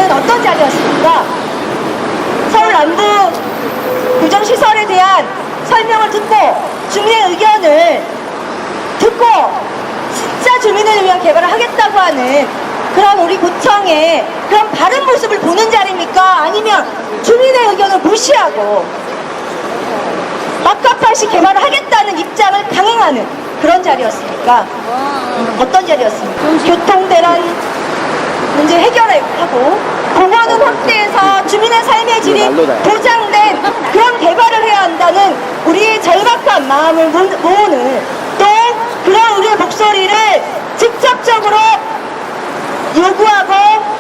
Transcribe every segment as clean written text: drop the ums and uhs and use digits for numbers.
자리는 어떤 자리였습니까? 서울 남부 교정시설에 대한 설명을 듣고 주민의 의견을 듣고 진짜 주민을 위한 개발을 하겠다고 하는 그런 우리 구청의 그런 바른 모습을 보는 자리입니까? 아니면 주민의 의견을 무시하고 막가파시 개발을 하겠다는 입장을 강행하는 그런 자리였습니까? 어떤 자리였습니까? 교통대란 문제 해결하고 공원은 확대해서 주민의 삶의 질이 보장된 그런 개발을 해야 한다는 우리의 절박한 마음을 모으는 또 그런 우리의 목소리를 직접적으로 요구하고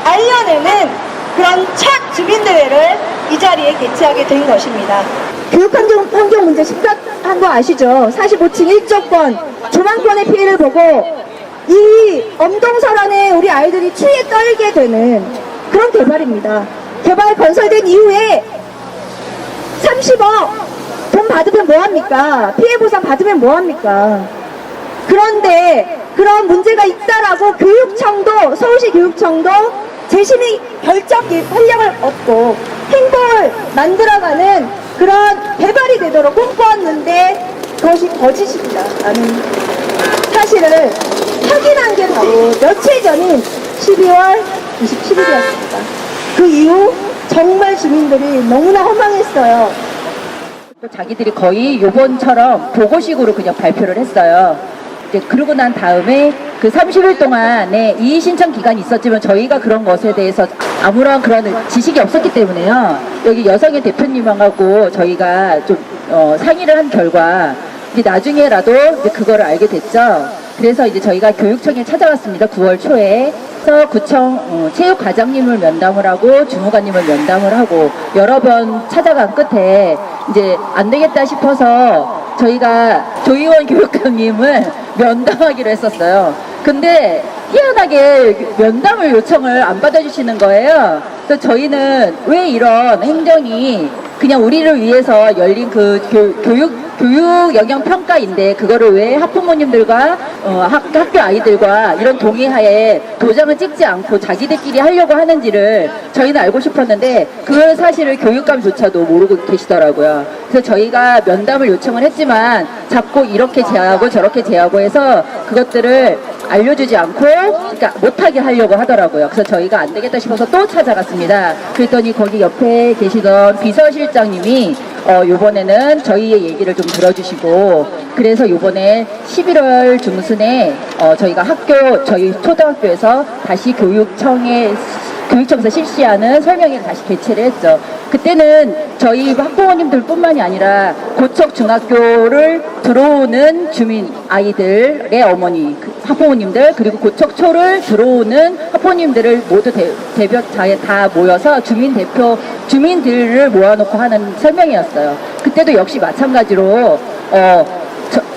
알려내는 그런 첫 주민대회를 이 자리에 개최하게 된 것입니다. 교육환경 문제 심각한 거 아시죠? 45층 1조권 조망권의 피해를 보고 이 엄동설안에 우리 아이들이 추위에 떨게 되는 그런 개발입니다. 개발 건설된 이후에 30억 돈 받으면 뭐합니까? 피해보상 받으면 뭐합니까? 그런데 그런 문제가 있다라고 교육청도, 서울시 교육청도 재심의 결정 활력을 얻고 행보를 만들어가는 그런 개발이 되도록 꿈꿔왔는데 그것이 거짓입니다. 라는 사실을 확인한 게 바로 며칠 전인 12월 27일이었습니다. 그 이후 정말 주민들이 너무나 허망했어요. 또 자기들이 거의 요번처럼 보고식으로 그냥 발표를 했어요. 이제 그러고 난 다음에 그 30일 동안에 이의 신청 기간이 있었지만 저희가 그런 것에 대해서 아무런 그런 지식이 없었기 때문에요. 여기 여성의 대표님하고 저희가 좀 상의를 한 결과 이제 나중에라도 이제 그거를 알게 됐죠. 그래서 이제 저희가 교육청에 찾아왔습니다. 9월 초에. 그래서 구청 체육과장님을 면담을 하고 주무관님을 면담을 하고 여러 번 찾아간 끝에 이제 안 되겠다 싶어서 저희가 조희원 교육감님을 면담하기로 했었어요. 근데 희한하게 면담을 요청을 안 받아주시는 거예요. 그래서 저희는 왜 이런 행정이 그냥 우리를 위해서 열린 그 교육 영역 평가인데 그거를 왜 학부모님들과 학교 아이들과 이런 동의하에 도장을 찍지 않고 자기들끼리 하려고 하는지를 저희는 알고 싶었는데 그 사실을 교육감조차도 모르고 계시더라고요. 그래서 저희가 면담을 요청을 했지만 자꾸 이렇게 제하고 저렇게 제하고 해서 그것들을 알려주지 않고 그러니까 못하게 하려고 하더라고요. 그래서 저희가 안 되겠다 싶어서 또 찾아갔습니다. 그랬더니 거기 옆에 계시던 비서실장님이 요번에는 저희의 얘기를 좀 들어주시고 그래서 요번에 11월 중순에 저희가 저희 초등학교에서 다시 교육청에서 실시하는 설명회를 다시 개최를 했죠. 그때는 저희 학부모님들 뿐만이 아니라 고척 중학교를 들어오는 주민 아이들의 어머니 학부모님들 그리고 고척초를 들어오는 학부모님들을 모두 대표자에 다 모여서 주민들을 모아놓고 하는 설명회였어요. 그때도 역시 마찬가지로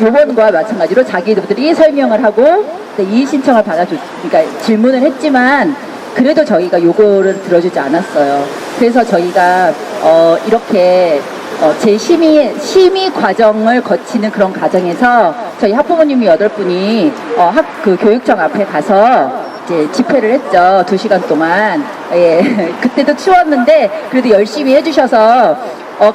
요번과 마찬가지로 자기들이 설명을 하고 이의 신청을 그러니까 질문을 했지만 그래도 저희가 요거를 들어주지 않았어요. 그래서 저희가 이렇게 심의 과정을 거치는 그런 과정에서 저희 학부모님이 8분이 그 교육청 앞에 가서 이제 집회를 했죠. 2시간 동안. 예. 그때도 추웠는데 그래도 열심히 해주셔서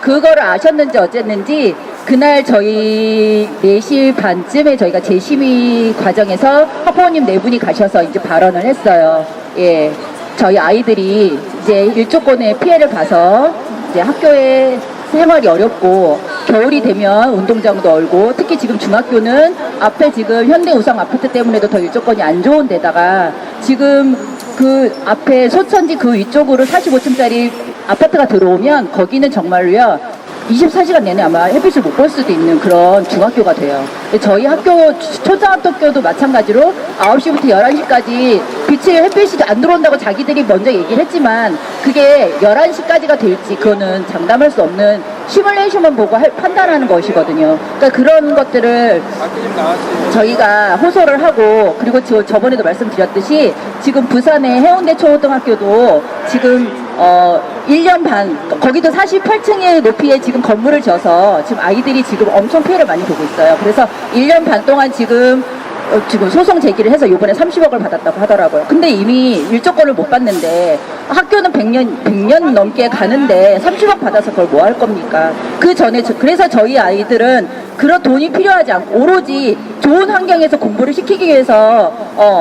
그거를 아셨는지 어쨌는지 그날 저희 4시 반쯤에 저희가 재심의 과정에서 학부모님 4분이 가셔서 이제 발언을 했어요. 예. 저희 아이들이 이제 일조권의 피해를 봐서 이제 학교에 생활이 어렵고 겨울이 되면 운동장도 얼고 특히 지금 중학교는 앞에 지금 현대우상 아파트 때문에도 더 일조권이 안 좋은 데다가 지금 그 앞에 소천지 그 위쪽으로 45층짜리 아파트가 들어오면 거기는 정말로요 24시간 내내 아마 햇빛을 못 볼 수도 있는 그런 중학교가 돼요. 저희 학교 초등학교도 마찬가지로 9시부터 11시까지 햇빛이 안 들어온다고 자기들이 먼저 얘기를 했지만 그게 11시까지가 될지 그거는 장담할 수 없는 시뮬레이션만 보고 판단하는 것이거든요. 그러니까 그런 것들을 저희가 호소를 하고 그리고 저번에도 말씀드렸듯이 지금 부산의 해운대 초등학교도 지금 1년 반 거기도 48층의 높이에 지금 건물을 지어서 지금 아이들이 지금 엄청 피해를 많이 보고 있어요. 그래서 1년 반 동안 지금 지금 소송 제기를 해서 이번에 30억을 받았다고 하더라고요. 근데 이미 일조권을 못 받는데 학교는 100년 넘게 가는데 30억 받아서 그걸 뭐 할 겁니까? 그 전에 그래서 저희 아이들은 그런 돈이 필요하지 않고 오로지 좋은 환경에서 공부를 시키기 위해서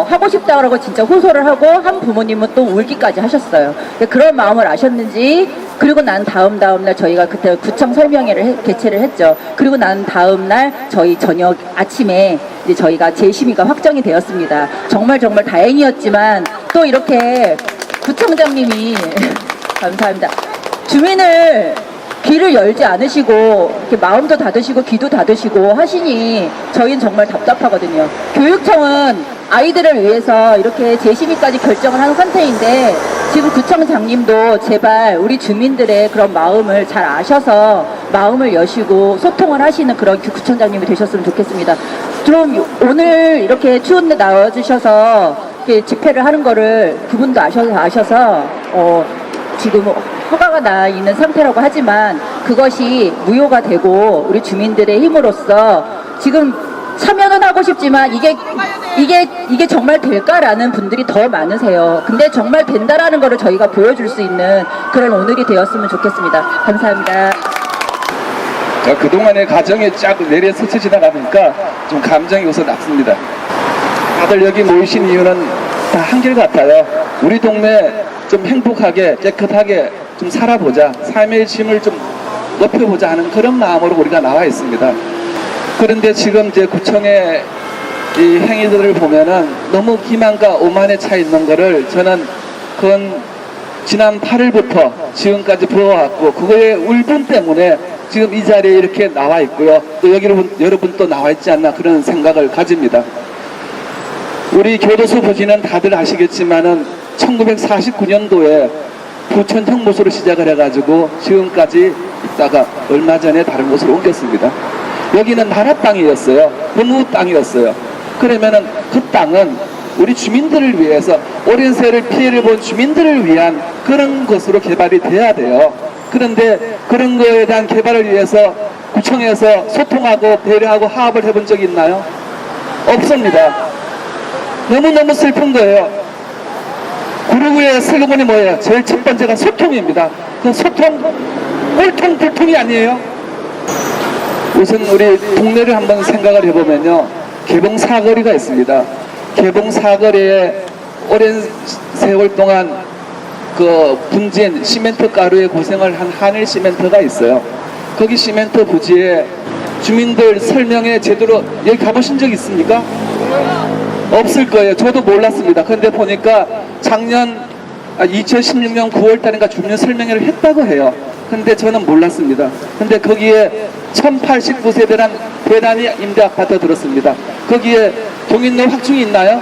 하고 싶다고 진짜 호소를 하고 한 부모님은 또 울기까지 하셨어요. 그런 마음을 아셨는지 그리고 난 다음 날 저희가 그때 구청 설명회를 개최를 했죠. 그리고 난 다음 날 저희 저녁 아침에 이제 저희가 재심의가 확정이 되었습니다. 정말 다행이었지만 또 이렇게 구청장님이 감사합니다. 주민을 귀를 열지 않으시고 이렇게 마음도 닫으시고 귀도 닫으시고 하시니 저희는 정말 답답하거든요. 교육청은 아이들을 위해서 이렇게 재심의까지 결정을 하는 상태인데 지금 구청장님도 제발 우리 주민들의 그런 마음을 잘 아셔서 마음을 여시고 소통을 하시는 그런 구청장님이 되셨으면 좋겠습니다. 좀 오늘 이렇게 추운 데 나와주셔서 이렇게 집회를 하는 거를 그분도 아셔서 지금 허가가 나 있는 상태라고 하지만 그것이 무효가 되고 우리 주민들의 힘으로써 지금 참여는 하고 싶지만 이게 정말 될까라는 분들이 더 많으세요. 근데 정말 된다라는 거를 저희가 보여줄 수 있는 그런 오늘이 되었으면 좋겠습니다. 감사합니다. 그동안의 가정에 쫙 내려 스쳐 지나가니까 좀 감정이 우선 났습니다. 다들 여기 모이신 이유는 다 한결같아요. 우리 동네 좀 행복하게 깨끗하게 좀 살아보자, 삶의 짐을 좀 높여보자 하는 그런 마음으로 우리가 나와 있습니다. 그런데 지금 이제 구청의 이 행위들을 보면은 너무 기만과 오만에 차 있는 거를 저는 그건 지난 8일부터 지금까지 보아왔고 그거의 울분 때문에 지금 이 자리에 이렇게 나와 있고요. 또 여기 여러분 또 나와 있지 않나 그런 생각을 가집니다. 우리 교도소 부지는 다들 아시겠지만은 1949년도에 부천 형무소로 시작을 해가지고 지금까지 있다가 얼마 전에 다른 곳으로 옮겼습니다. 여기는 나라 땅이었어요. 법무 땅이었어요. 그러면은 그 땅은 우리 주민들을 위해서 오랜 세월 피해를 본 주민들을 위한 그런 것으로 개발이 돼야 돼요. 그런데 그런 거에 대한 개발을 위해서 구청에서 소통하고 배려하고 화합을 해본 적이 있나요? 없습니다. 너무너무 슬픈 거예요. 구루구의 슬로건이 뭐예요? 제일 첫 번째가 소통입니다. 그 소통, 꼴통 불통이 아니에요. 우선 우리 동네를 한번 생각을 해보면요. 개봉사거리가 있습니다. 개봉사거리에 오랜 세월 동안 그 분진 시멘트 가루에 고생을 한 한일 시멘트가 있어요. 거기 시멘트 부지에 주민들 설명회 제대로 여기 가보신 적 있습니까? 없을 거예요. 저도 몰랐습니다. 그런데 보니까 작년 2016년 9월달인가 주민 설명회를 했다고 해요. 근데 저는 몰랐습니다. 근데 거기에 1089세대란 대단히 임대 아파트 들었습니다. 거기에 동인로 확충이 있나요?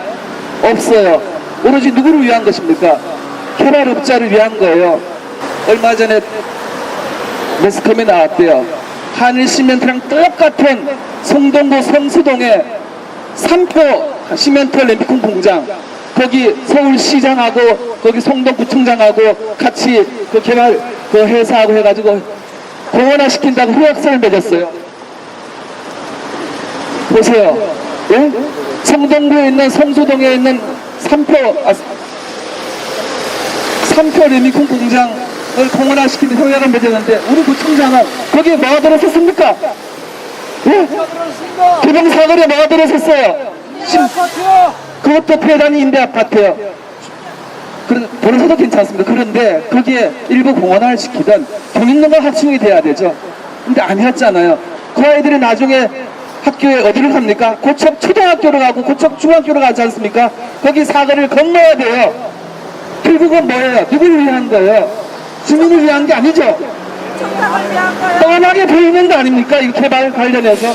없어요. 오로지 누구를 위한 것입니까? 개발업자를 위한 거예요. 얼마 전에 매스컴에 나왔대요. 한일 시멘트랑 똑같은 성동구 성수동에 3표 시멘트 램피콘 공장, 거기 서울시장하고 거기 송동구청장하고 같이 그 개발 그 회사하고 해가지고 공원화 시킨다고 협약서를 맺었어요. 보세요. 예? 성동구에 있는 성수동에 있는 3표 램피콘 공장을 공원화 시키는 협약을 맺었는데 우리 구청장은 거기에 뭐가 들어섰습니까? 예? 개봉사거리에 뭐가 들어섰어요? 그것도 대단히 임대 아파트예요. 들어서도 괜찮습니다. 그런데 거기에 일부 공원화를 시키던 경인로가 확충이 돼야 되죠. 근데 아니었잖아요. 그 아이들이 나중에 학교에 어디를 갑니까? 고척 초등학교로 가고 고척 중학교로 가지 않습니까? 거기 사거리를 건너야 돼요. 결국은 뭐예요? 누구를 위한 거예요? 주민을 위한 게 아니죠. 뻔하게 보이는 거 아닙니까? 이 개발 관련해서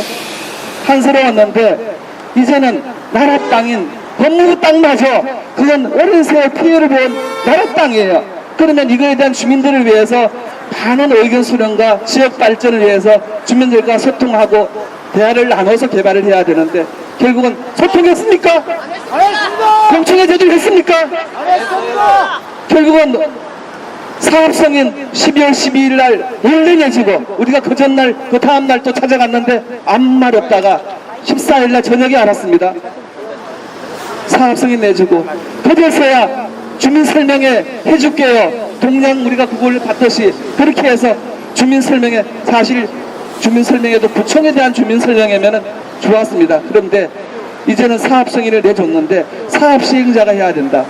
한스러웠는데 이제는 나라 땅인 법무부 땅마저 그건 오랜 세월 피해를 본 나라 땅이에요. 그러면 이거에 대한 주민들을 위해서 많은 의견 수렴과 지역 발전을 위해서 주민들과 소통하고 대화를 나눠서 개발을 해야 되는데 결국은 소통했습니까? 안 했습니다. 공청회 제대로 했습니까? 안 했습니다. 결국은 사업성인 12월 12일 날 열려지고 우리가 그 전날 그 다음날 또 찾아갔는데 아무 말 없다가 14일 날 저녁에 알았습니다. 사업승인 내주고 그제서야 주민 설명회 해줄게요. 동양 우리가 그걸 받듯이 그렇게 해서 주민 설명회, 사실 주민 설명회도 구청에 대한 주민 설명회면은 좋았습니다. 그런데 이제는 사업 승인을 내줬는데 사업 시행자가 해야 된다.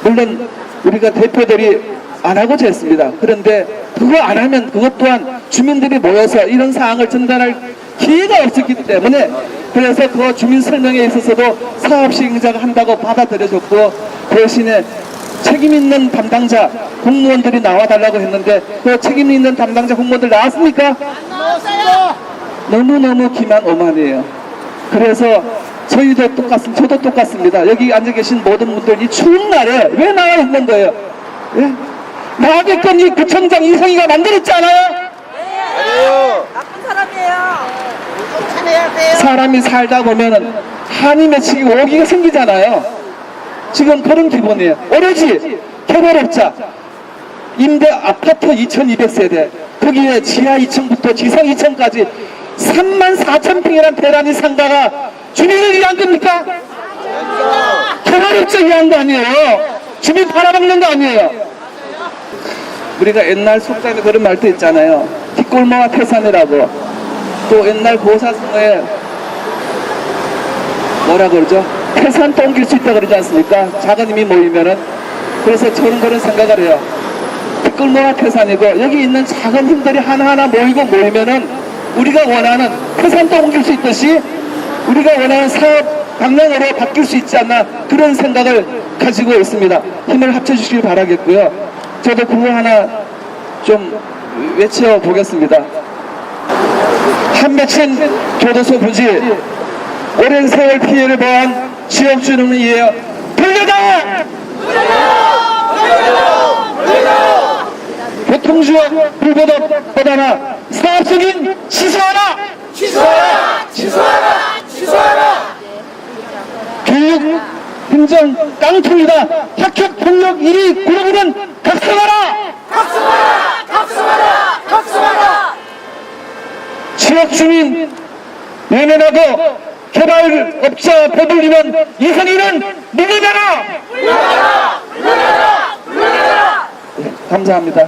물론 우리가 대표들이 안 하고자 했습니다. 그런데 그거 안 하면 그것 또한 주민들이 모여서 이런 사항을 전달할 기회가 없었기 때문에 그래서 그 주민 설명회에 있어서도 사업 시행자가 한다고 받아들여졌고 대신에 책임 있는 담당자 공무원들이 나와달라고 했는데 그 책임 있는 담당자 공무원들 나왔습니까? 너무너무 기만오만이에요. 그래서 저희도 똑같습니다. 저도 똑같습니다. 여기 앉아 계신 모든 분들 이 추운 날에 왜 나와 있는 거예요? 예? 나가게끔 이 구청장 이성희가 만들었지 않아요? 나쁜 사람이에요. 사람이 살다 보면은 한이 맺히고 오기가 생기잖아요. 지금 그런 기분이에요. 오로지 개발업자 임대 아파트 2200세대 거기에 지하 2층부터 지상 2층까지 34,000평이라는 대란이 상가가 주민을 위한 겁니까? 개발업자 위한 거 아니에요. 주민 팔아먹는 거 아니에요. 우리가 옛날 속담에 그런 말도 있잖아요. 뒷골마와 태산이라고. 또 옛날 고사성어에 뭐라 그러죠? 태산도 옮길 수 있다 그러지 않습니까? 작은 힘이 모이면은. 그래서 저는 그런 생각을 해요. 뒷골마와 태산이고 여기 있는 작은 힘들이 하나하나 모이면은 우리가 원하는 태산도 옮길 수 있듯이 우리가 원하는 사업 방향으로 바뀔 수 있지 않나 그런 생각을 가지고 있습니다. 힘을 합쳐주시길 바라겠고요. 저도 그거 하나 좀 외쳐보겠습니다. 한맺힌 교도소 부지 오랜 세월 피해를 보한 지역주민을 위해 돌려다! 교통지역 불보도보다나 사업승인 취소하라! 교육 행정 깡통이다. 학교폭력 1위 구로구는 각성하라! 지역주민 외면하고 개발업자 배불리면 이성희는 물러나라! 네, 감사합니다.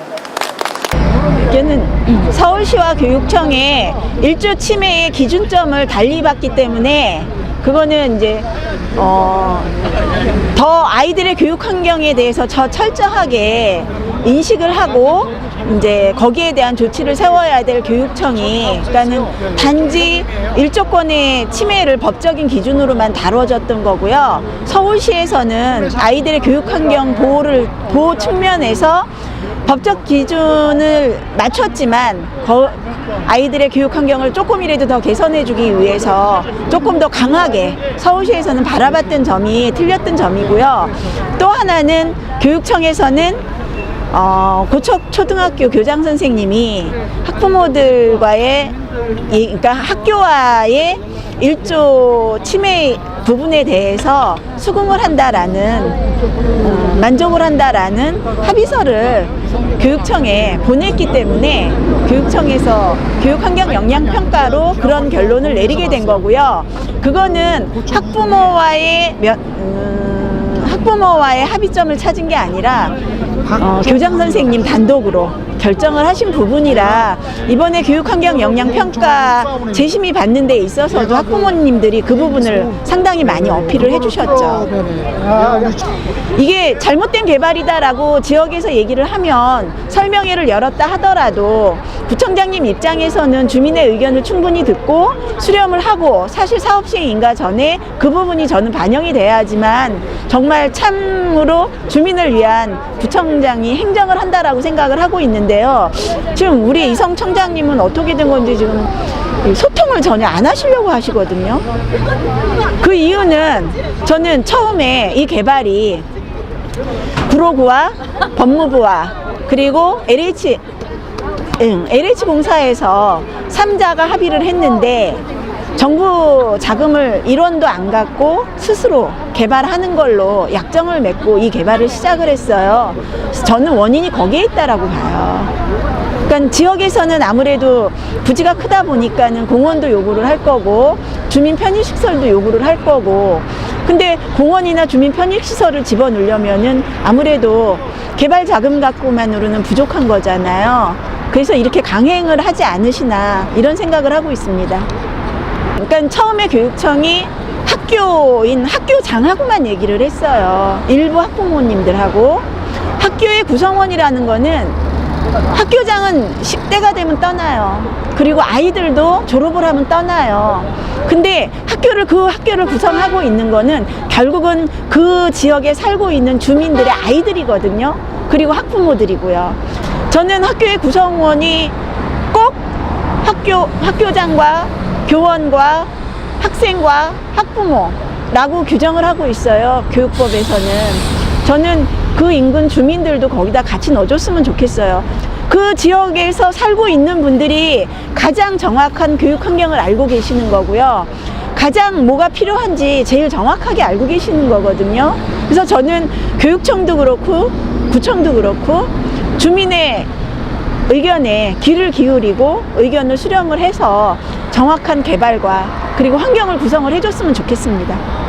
이는 서울시와 교육청의 일조 침해의 기준점을 달리 봤기 때문에 그거는 이제 더 아이들의 교육 환경에 대해서 철저하게 인식을 하고 이제 거기에 대한 조치를 세워야 될 교육청이, 그러니까는 단지 일조권의 침해를 법적인 기준으로만 다뤄졌던 거고요. 서울시에서는 아이들의 교육 환경 보호 측면에서 법적 기준을 맞췄지만 아이들의 교육 환경을 조금이라도 더 개선해주기 위해서 조금 더 강하게 서울시에서는 바라봤던 점이 틀렸던 점이고요. 또 하나는 교육청에서는 고척초등학교 교장 선생님이 학부모들과의, 그러니까 학교와의 일조 침해 부분에 대해서 수긍을 한다라는, 만족을 한다라는 합의서를 교육청에 보냈기 때문에 교육청에서 교육환경 영향평가로 그런 결론을 내리게 된 거고요. 그거는 학부모와의 합의점을 찾은 게 아니라 교장 선생님 단독으로 결정을 하신 부분이라 이번에 교육환경 영향평가 재심이 받는 데 있어서도 학부모님들이 그 부분을 상당히 많이 어필을 해주셨죠. 이게 잘못된 개발이다라고 지역에서 얘기를 하면 설명회를 열었다 하더라도 구청장님 입장에서는 주민의 의견을 충분히 듣고 수렴을 하고 사실 사업 시행 인가 전에 그 부분이 저는 반영이 돼야지만 정말 참으로 주민을 위한 구청장이 행정을 한다라고 생각을 하고 있는데요. 지금 우리 이성 청장님은 어떻게 된 건지 지금 소통을 전혀 안 하시려고 하시거든요. 그 이유는 저는 처음에 이 개발이 구로구와 법무부와 그리고 LH공사에서 3자가 합의를 했는데 정부 자금을 1원도 안 갖고 스스로 개발하는 걸로 약정을 맺고 이 개발을 시작을 했어요. 저는 원인이 거기에 있다라고 봐요. 그러니까 지역에서는 아무래도 부지가 크다 보니까는 공원도 요구를 할 거고 주민 편의시설도 요구를 할 거고, 근데 공원이나 주민 편의시설을 집어넣으려면은 아무래도 개발 자금 갖고만으로는 부족한 거잖아요. 그래서 이렇게 강행을 하지 않으시나 이런 생각을 하고 있습니다. 그러니까 처음에 교육청이 학교장하고만 얘기를 했어요. 일부 학부모님들하고. 학교의 구성원이라는 거는 학교장은 10대가 되면 떠나요. 그리고 아이들도 졸업을 하면 떠나요. 근데 그 학교를 구성하고 있는 거는 결국은 그 지역에 살고 있는 주민들의 아이들이거든요. 그리고 학부모들이고요. 저는 학교의 구성원이 꼭 학교장과 교원과 학생과 학부모라고 규정을 하고 있어요. 교육법에서는. 저는 그 인근 주민들도 거기다 같이 넣어줬으면 좋겠어요. 그 지역에서 살고 있는 분들이 가장 정확한 교육 환경을 알고 계시는 거고요. 가장 뭐가 필요한지 제일 정확하게 알고 계시는 거거든요. 그래서 저는 교육청도 그렇고 구청도 그렇고 주민의 의견에 귀를 기울이고 의견을 수렴을 해서 정확한 개발과 그리고 환경을 구성을 해줬으면 좋겠습니다.